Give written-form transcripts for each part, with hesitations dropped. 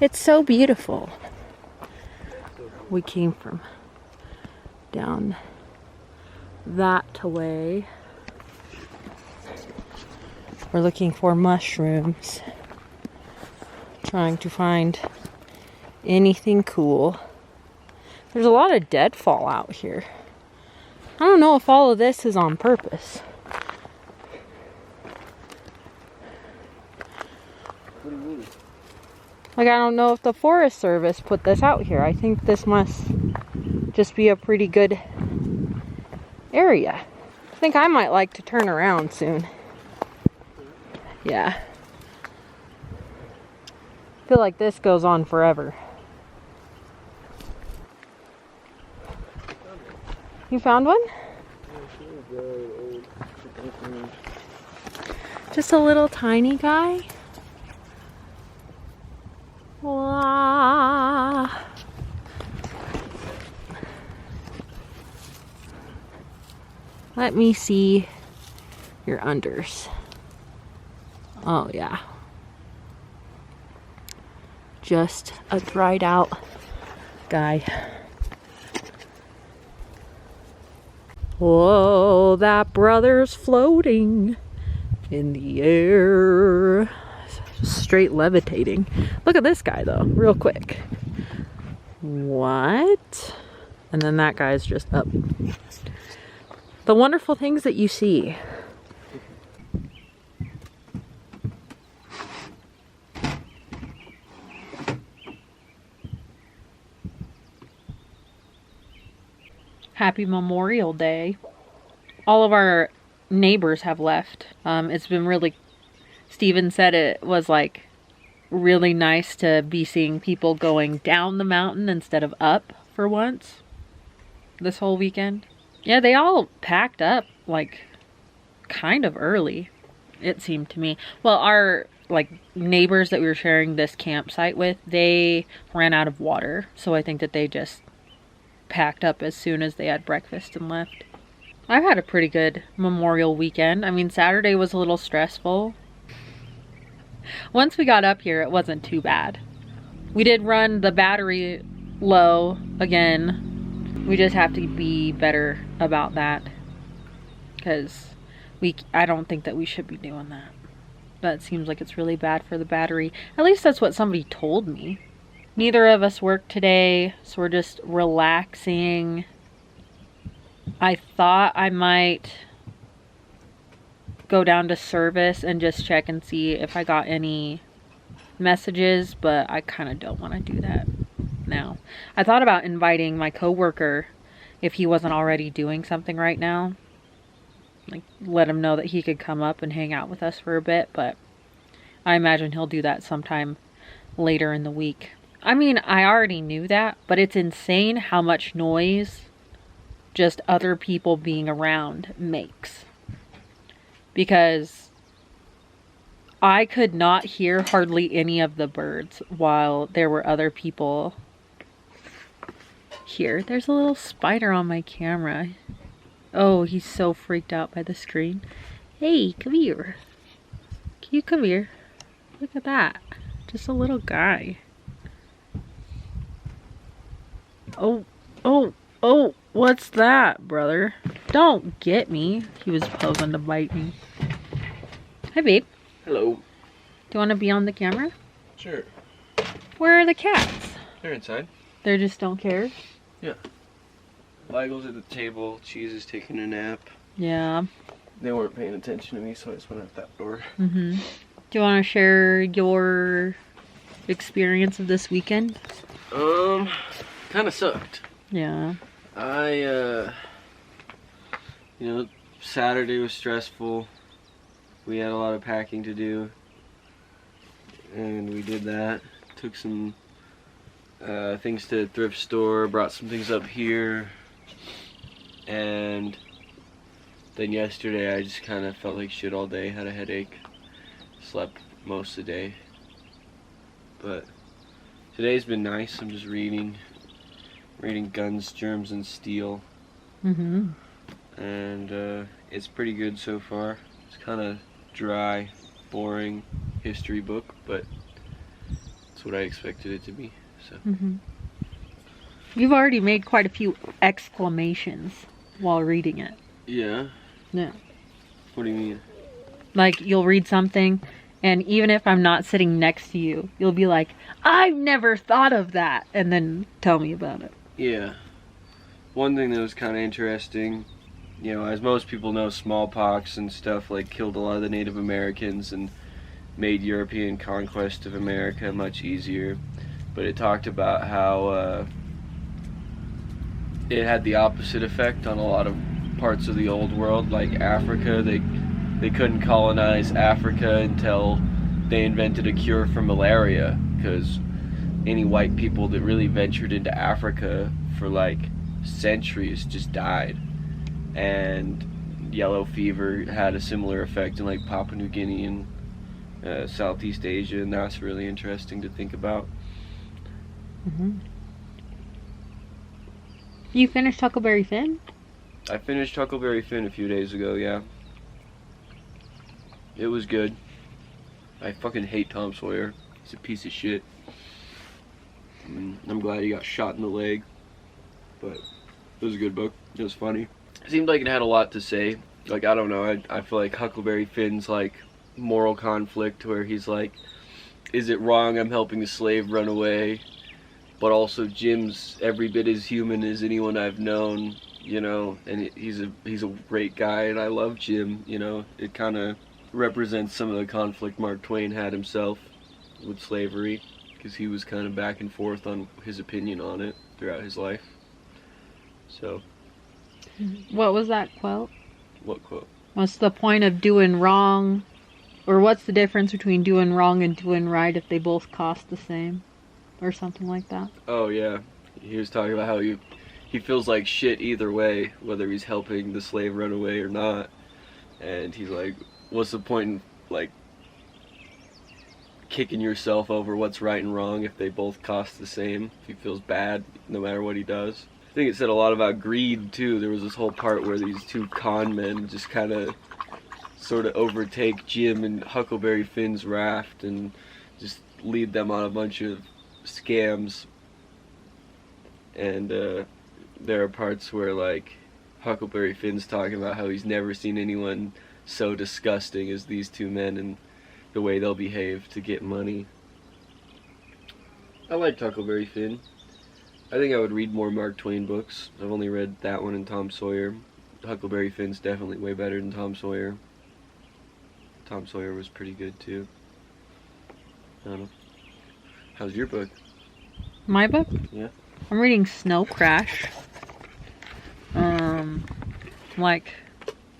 It's so beautiful. We came from down that way. We're looking for mushrooms. Trying to find anything cool. There's a lot of deadfall out here. I don't know if all of this is on purpose. What do you mean? Like, I don't know if the Forest Service put this out here. I think this must just be a pretty good area. I think I might like to turn around soon. Yeah. I feel like this goes on forever. You found one? Just a little tiny guy? Wow. Let me see your unders. Oh yeah. Just a dried out guy. Whoa, that brother's floating in the air. Straight levitating. Look at this guy though, real quick. What? And then that guy's just up. The wonderful things that you see. Happy Memorial Day. All of our neighbors have left. It's been really, Steven said it was like really nice to be seeing people going down the mountain instead of up for once this whole weekend. Yeah, they all packed up like kind of early, it seemed to me. Well, our like neighbors that we were sharing this campsite with, they ran out of water. So I think that they just packed up as soon as they had breakfast and left. I've had a pretty good Memorial weekend. I mean, Saturday was a little stressful. Once we got up here, it wasn't too bad. We did run the battery low again. We just have to be better about that. Because I don't think that we should be doing that. But it seems like it's really bad for the battery. At least that's what somebody told me. Neither of us worked today, so we're just relaxing. I thought I might go down to service and just check and see if I got any messages, but I kind of don't want to do that now. I thought about inviting my coworker if he wasn't already doing something right now. Like, let him know that he could come up and hang out with us for a bit, but I imagine he'll do that sometime later in the week. I mean, I already knew that, but it's insane how much noise just other people being around makes. Because I could not hear hardly any of the birds while there were other people here. There's a little spider on my camera. Oh, he's so freaked out by the screen. Hey, come here. Can you come here? Look at that. Just a little guy. Oh, oh, oh, what's that, brother? Don't get me. He was posing to bite me. Hi, babe. Hello. Do you want to be on the camera? Sure. Where are the cats? They're inside. They just don't care? Yeah. Ligel's at the table. Cheese is taking a nap. Yeah. They weren't paying attention to me, so I just went out that door. Mm-hmm. Do you want to share your experience of this weekend? Kind of sucked. Yeah. Saturday was stressful. We had a lot of packing to do. And we did that. Took some things to the thrift store, brought some things up here. And then yesterday I just kind of felt like shit all day, had a headache. Slept most of the day. But today's been nice. I'm just reading Guns, Germs, and Steel. Mm-hmm. And it's pretty good so far. It's kind of dry, boring history book, but it's That's what I expected it to be. So. You've already made quite a few exclamations while reading it. Yeah. Yeah. What do you mean? Like, you'll read something, and even if I'm not sitting next to you, you'll be like, I've never thought of that, and then tell me about it. Yeah. One thing that was kind of interesting, you know, as most people know, smallpox and stuff like killed a lot of the Native Americans and made European conquest of America much easier. But it talked about how it had the opposite effect on a lot of parts of the old world, like Africa. They couldn't colonize Africa until they invented a cure for malaria, because any white people that really ventured into Africa for like centuries just died. And yellow fever had a similar effect in like Papua New Guinea and Southeast Asia, and that's really interesting to think about. You finished Huckleberry Finn? I finished Huckleberry Finn a few days ago, yeah. It was good. I fucking hate Tom Sawyer. He's a piece of shit. I'm glad he got shot in the leg. But it was a good book. It was funny. It seemed like it had a lot to say. Like, I don't know, I feel like Huckleberry Finn's like moral conflict where he's like, is it wrong I'm helping a slave run away? But also Jim's every bit as human as anyone I've known, you know, and he's a great guy and I love Jim, you know. It kind of represents some of the conflict Mark Twain had himself with slavery, because he was kind of back and forth on his opinion on it throughout his life. So. What was that quote? What quote? What's the point of doing wrong? Or what's the difference between doing wrong and doing right if they both cost the same? Or something like that. Oh yeah, he was talking about how he feels like shit either way, whether he's helping the slave run away or not. And he's like, what's the point in like kicking yourself over what's right and wrong if they both cost the same? If he feels bad no matter what he does. I think it said a lot about greed too. There was this whole part where these two con men just kind of sort of overtake Jim and Huckleberry Finn's raft and just lead them on a bunch of scams. And there are parts where like Huckleberry Finn's talking about how he's never seen anyone so disgusting as these two men and the way they'll behave to get money. I liked Huckleberry Finn. I think I would read more Mark Twain books. I've only read that one and Tom Sawyer. Huckleberry Finn's definitely way better than Tom Sawyer. Tom Sawyer was pretty good too. I don't know. How's your book? My book? Yeah. I'm reading Snow Crash. Like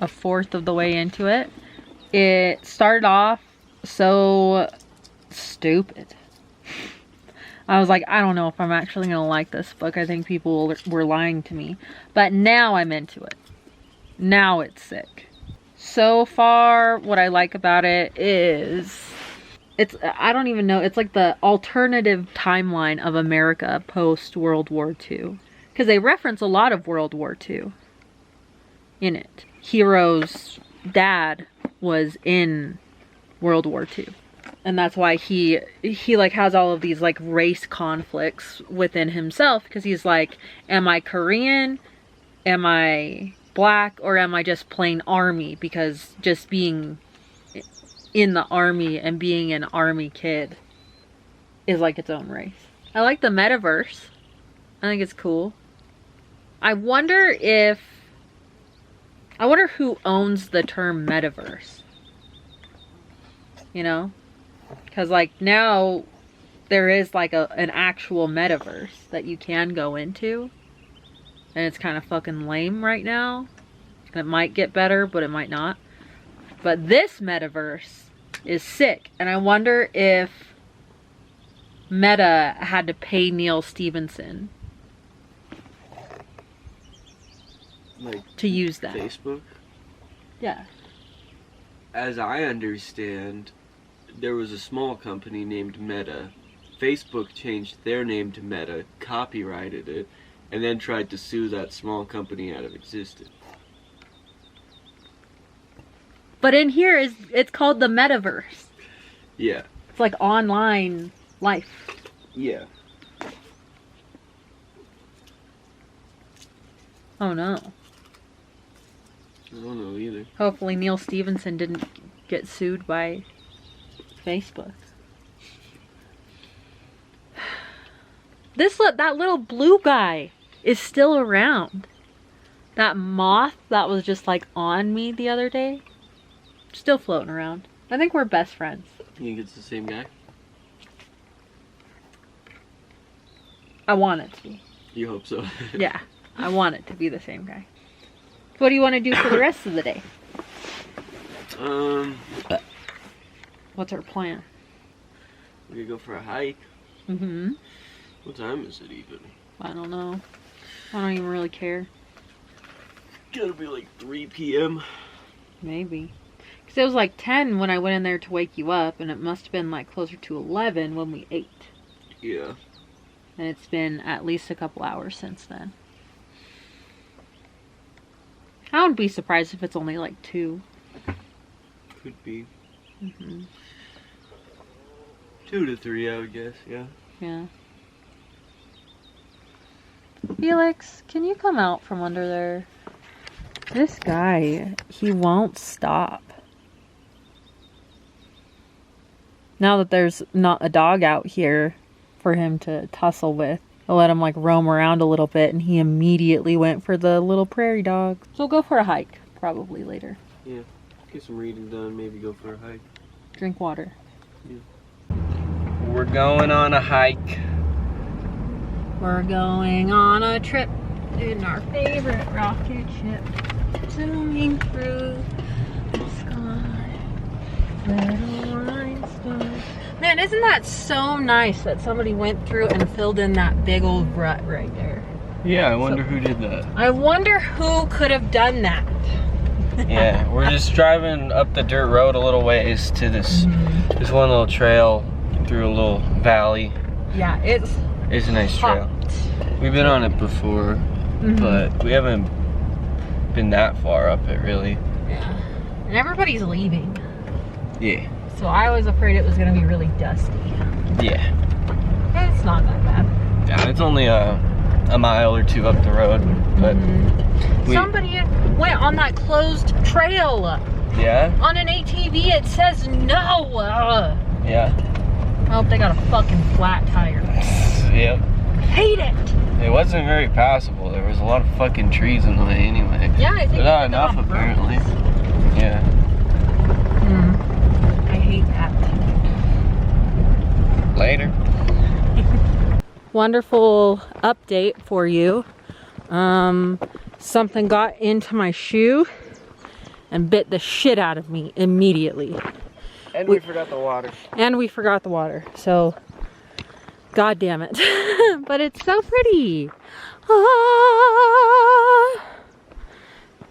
a fourth of the way into it. It started off so stupid. I was like, I don't know if I'm actually gonna like this book. I think people were lying to me. But now I'm into it. Now it's sick. So far, what I like about it is I don't even know, it's like the alternative timeline of America post World War II. Because they reference a lot of World War II in it. Hero's dad was in World War II. And that's why he like has all of these like race conflicts within himself, because he's like, am I Korean? Am I black? Or am I just plain army? Because just being in the army and being an army kid is like its own race. I like the metaverse. I think it's cool. I wonder who owns the term metaverse. You know? Because like now there is like an actual metaverse that you can go into. And it's kind of fucking lame right now. And it might get better, but it might not. But this metaverse is sick. And I wonder if Meta had to pay Neil Stephenson Like to use that. Facebook? Yeah. As I understand, there was a small company named Meta. Facebook changed their name to Meta, copyrighted it, and then tried to sue that small company out of existence. But in here it's called the metaverse. Yeah. It's like online life. Yeah. Oh no. I don't know either. Hopefully Neil Stevenson didn't get sued by Facebook. That little blue guy is still around. That moth that was just like on me the other day, still floating around. I think we're best friends. You think it's the same guy? I want it to be. You hope so. Yeah, I want it to be the same guy. What do you want to do for the rest of the day? What's our plan? We could go for a hike. Mm-hmm. What time is it even? I don't know. I don't even really care. Gotta be like 3 p.m. Maybe. Because it was like 10 when I went in there to wake you up, and it must have been like closer to 11 when we ate. Yeah. And it's been at least a couple hours since then. I wouldn't be surprised if it's only like 2. Could be. Mm-hmm. 2 to 3, I would guess, yeah. Yeah. Felix, can you come out from under there? This guy, he won't stop. Now that there's not a dog out here for him to tussle with, I let him like roam around a little bit, and he immediately went for the little prairie dog. So we'll go for a hike, probably later. Yeah, get some reading done, maybe go for a hike. Drink water. Yeah. We're going on a hike. We're going on a trip in our favorite rocket ship, zooming through the sky. Little rhinestones. Man, isn't that so nice that somebody went through and filled in that big old rut right there? Yeah, I wonder who did that. I wonder who could have done that. Yeah, we're just driving up the dirt road a little ways to this one little trail through a little valley. Yeah, it's a nice hot. trail. We've been on it before, but we haven't been that far up it really. Yeah, and everybody's leaving. Yeah. So I was afraid it was going to be really dusty. Yeah. It's not that bad. Yeah, it's only a mile or 2 up the road, but somebody went on that closed trail. Yeah? On an ATV, it says no. Yeah. I hope they got a fucking flat tire. Yep. Hate it. It wasn't very passable. There was a lot of fucking trees in the way anyway. Yeah, I think but not enough apparently. Yeah. I hate that. Later. Wonderful update for you. Something got into my shoe and bit the shit out of me immediately. And we forgot the water. And we forgot the water. So, god damn it. But it's so pretty. Ah.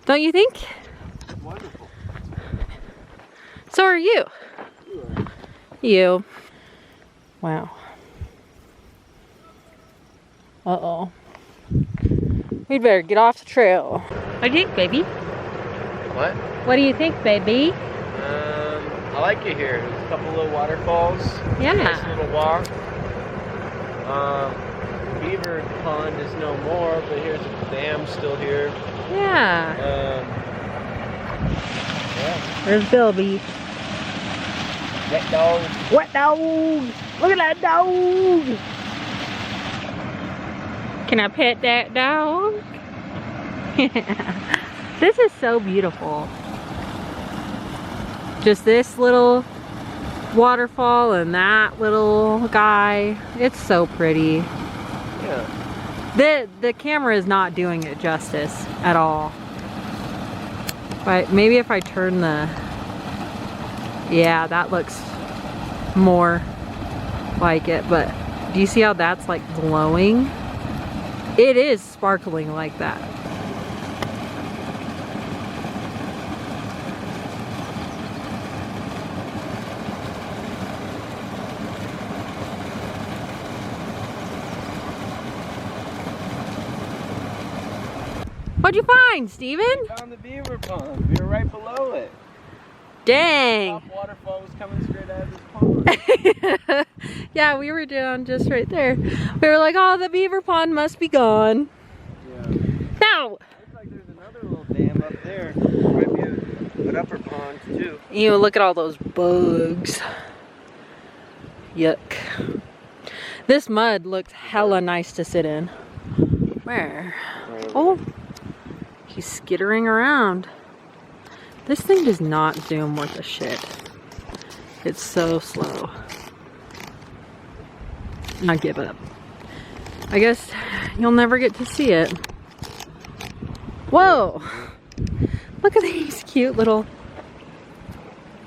Don't you think? Wonderful. So are you. You. Wow. Uh-oh. We'd better get off the trail. What do you think, baby? What? What do you think, baby? I like it here. There's a couple little waterfalls. Yeah. Nice little walk. Beaver pond is no more, but here's a dam still here. Yeah. Yeah. There's Bilby. Wet dog. Wet dog! Look at that dog! Can I pet that dog? This is so beautiful. Just this little waterfall and that little guy. It's so pretty. Yeah. The camera is not doing it justice at all. But maybe if I turn the... Yeah, that looks more like it. But do you see how that's like glowing? It is sparkling like that. What'd you find, Steven? We found the beaver pond. We were right below it. Dang. Top waterfall was coming straight Yeah, we were down just right there. We were like, oh, the beaver pond must be gone. Yeah. No! Looks like there's another little dam up there. Might be an upper pond too. You look at all those bugs. Yuck. This mud looks hella nice to sit in. Where? Oh, he's skittering around. This thing does not zoom worth a shit. It's so slow. I give up. I guess you'll never get to see it. Whoa! Look at these cute little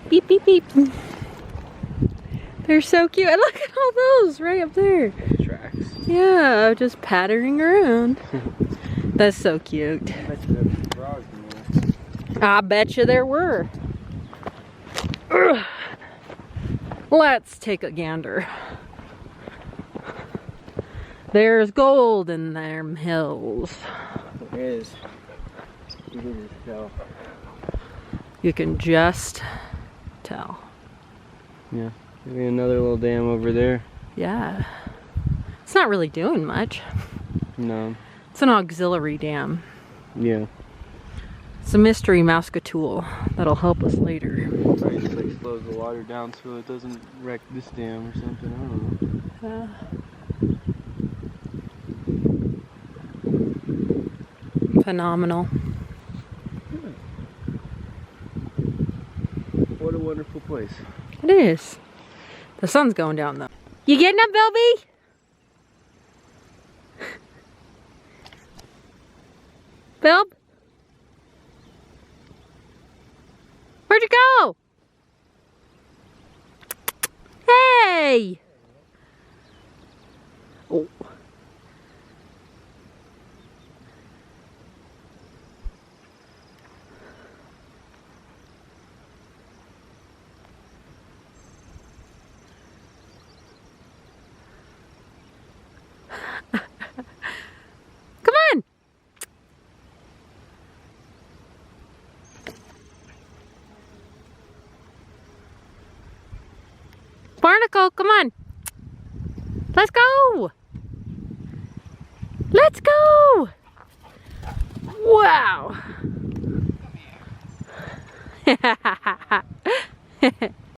beep beep beep. They're so cute. And look at all those right up there. Tracks. Yeah, just pattering around. That's so cute. I bet you there were. Ugh. Let's take a gander. There's gold in them hills. There is. You can just tell. You can just tell. Yeah. Maybe another little dam over there. Yeah. It's not really doing much. No. It's an auxiliary dam. Yeah. It's a mystery Mousketool that'll help us later. Probably just like slows the water down so it doesn't wreck this dam or something. I don't know. Phenomenal. What a wonderful place. It is. The sun's going down though. You getting up, Belby? Belb? Where'd you go? Hey! Oh. Come on! Barnacle, come on! Let's go! Let's go! Wow!